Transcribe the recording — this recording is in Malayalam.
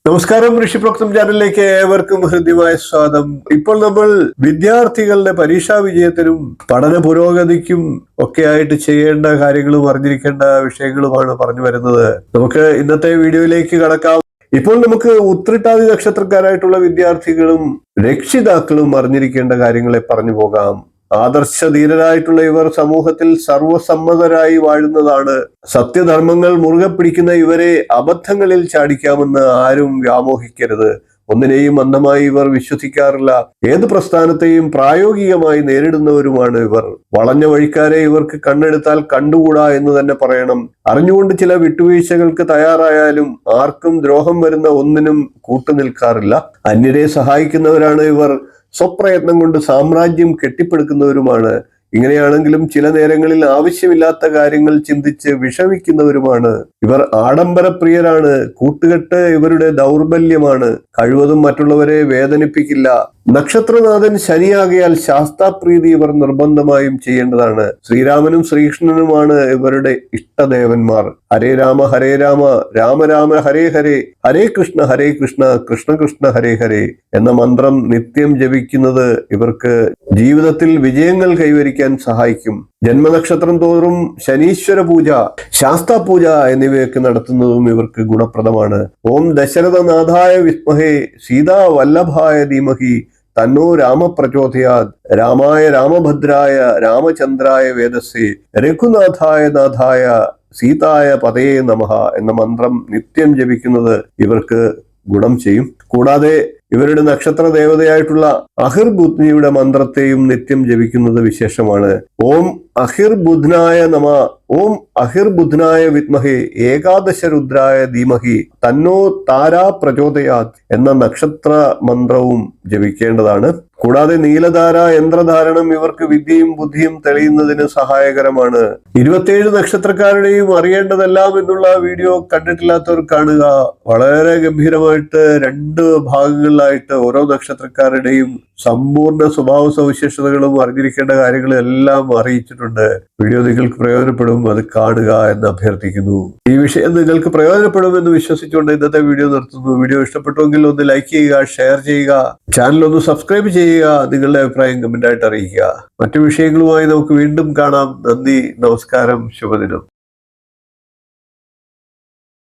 നമസ്കാരം, ഋഷിപ്രോക്തം ചാനലിലേക്ക് ഏവർക്കും ഹൃദ്യമായ സ്വാഗതം. ഇപ്പോൾ നമ്മൾ വിദ്യാർത്ഥികളുടെ പരീക്ഷാ വിജയത്തിനും പഠന പുരോഗതിക്കും ഒക്കെ ആയിട്ട് ചെയ്യേണ്ട കാര്യങ്ങളും അറിഞ്ഞിരിക്കേണ്ട വിഷയങ്ങളുമാണ് പറഞ്ഞു വരുന്നത്. നമുക്ക് ഇന്നത്തെ വീഡിയോയിലേക്ക് കടക്കാം. ഇപ്പോൾ നമുക്ക് ഉത്രട്ടാതി നക്ഷത്രക്കാരായിട്ടുള്ള വിദ്യാർത്ഥികളും രക്ഷിതാക്കളും അറിഞ്ഞിരിക്കേണ്ട കാര്യങ്ങളെ പറഞ്ഞു പോകാം. ആദർശധീരരായിട്ടുള്ള ഇവർ സമൂഹത്തിൽ സർവസമ്മതരായി വാഴുന്നതാണ്. സത്യധർമ്മങ്ങൾ മുറുകെ പിടിക്കുന്ന ഇവരെ അബദ്ധങ്ങളിൽ ചാടിക്കാമെന്ന് ആരും വ്യാമോഹിക്കരുത്. ഒന്നിനെയും അന്ധമായി ഇവർ വിശ്വസിക്കാറില്ല. ഏത് പ്രസ്ഥാനത്തെയും പ്രായോഗികമായി നേരിടുന്നവരുമാണ് ഇവർ. വളഞ്ഞ വഴിക്കാരെ ഇവർക്ക് കണ്ണെടുത്താൽ കണ്ടുകൂടാ എന്ന് തന്നെ പറയണം. അറിഞ്ഞുകൊണ്ട് ചില വിട്ടുവീഴ്ചകൾക്ക് തയ്യാറായാലും ആർക്കും ദ്രോഹം വരുന്ന ഒന്നിനും കൂട്ടുനിൽക്കാറില്ല. അന്യരെ സഹായിക്കുന്നവരാണ് ഇവർ. സ്വപ്രയത്നം കൊണ്ട് സാമ്രാജ്യം കെട്ടിപ്പടുക്കുന്നവരുമാണ്. ഇങ്ങനെയാണെങ്കിലും ചില നേരങ്ങളിൽ ആവശ്യമില്ലാത്ത കാര്യങ്ങൾ ചിന്തിച്ച് വിഷമിക്കുന്നവരുമാണ് ഇവർ. ആഡംബരപ്രിയരാണ്. കൂട്ടുകെട്ട് ഇവരുടെ ദൗർബല്യമാണ്. കഴിവതും മറ്റുള്ളവരെ വേദനിപ്പിക്കില്ല. നക്ഷത്രനാഥൻ ശനിയാകയാൽ ശാസ്താപ്രീതി ഇവർ നിർബന്ധമായും ചെയ്യേണ്ടതാണ്. ശ്രീരാമനും ശ്രീകൃഷ്ണനുമാണ് ഇവരുടെ ഇഷ്ടദേവന്മാർ. ഹരേ രാമ രാമ രാമ ഹരേ ഹരേ, ഹരേ കൃഷ്ണ കൃഷ്ണ കൃഷ്ണ ഹരേ ഹരേ എന്ന മന്ത്രം നിത്യം ജപിക്കുന്നത് ഇവർക്ക് ജീവിതത്തിൽ വിജയങ്ങൾ കൈവരിക്കാൻ സഹായിക്കും. ജന്മനക്ഷത്രം തോറും ശനീശ്വര പൂജ, ശാസ്താപൂജ എന്നിവയൊക്കെ നടത്തുന്നതും ഇവർക്ക് ഗുണപ്രദമാണ്. ഓം ദശരഥനാഥായ വിസ്മഹേ സീതാ വല്ലഭായ ധീമഹി തന്നോ രാമ പ്രചോദയാത്. രാമായ രാമഭദ്രായ രാമചന്ദ്രായ വേദസേ രഘുനാഥായ നാഥായ സീതായ പതയേ നമഃ എന്ന മന്ത്രം നിത്യം ജപിക്കുന്നത് ഇവർക്ക് ഗുണം ചെയ്യും. കൂടാതെ ഇവരുടെ നക്ഷത്ര ദേവതയായിട്ടുള്ള അഹിർബുദ്നിയുടെ മന്ത്രത്തെയും നിത്യം ജപിക്കുന്നത് വിശേഷമാണ്. ഓം അഹിർബുദ്നായ നമ, ഓം അഹിർബുദ്നായ വിദ്മഹേ ഏകാദശ രുദ്രായ ധീമഹി തന്നോ താരാ പ്രചോദയാത് എന്ന നക്ഷത്ര മന്ത്രവും ജപിക്കേണ്ടതാണ്. കൂടാതെ നീലധാര യന്ത്രധാരണം ഇവർക്ക് വിദ്യയും ബുദ്ധിയും തെളിയുന്നതിന് സഹായകരമാണ്. 27 നക്ഷത്രക്കാരുടെയും അറിയേണ്ടതെല്ലാം എന്നുള്ള വീഡിയോ കണ്ടിട്ടില്ലാത്തവർ കാണുക. വളരെ ഗംഭീരമായിട്ട് 2 ഭാഗങ്ങളിലായിട്ട് ഓരോ നക്ഷത്രക്കാരുടെയും സമ്പൂർണ്ണ സ്വഭാവ സവിശേഷതകളും അറിഞ്ഞിരിക്കേണ്ട കാര്യങ്ങളും എല്ലാം അറിയിച്ചിട്ടുണ്ട്. വീഡിയോ നിങ്ങൾക്ക് പ്രയോജനപ്പെടും, അത് കാണുക എന്ന് അഭ്യർത്ഥിക്കുന്നു. ഈ വിഷയം നിങ്ങൾക്ക് പ്രയോജനപ്പെടുമെന്ന് വിശ്വസിച്ചുകൊണ്ട് ഇന്നത്തെ വീഡിയോ നിർത്തുന്നു. വീഡിയോ ഇഷ്ടപ്പെട്ടുവെങ്കിൽ ഒന്ന് ലൈക്ക് ചെയ്യുക, ഷെയർ ചെയ്യുക, ചാനൽ ഒന്ന് സബ്സ്ക്രൈബ് ചെയ്യുക, നിങ്ങളുടെ അഭിപ്രായം കമന്റായിട്ട് അറിയിക്കുക. മറ്റു വിഷയങ്ങളുമായി നമുക്ക് വീണ്ടും കാണാം. നന്ദി, നമസ്കാരം, ശുഭദിനം.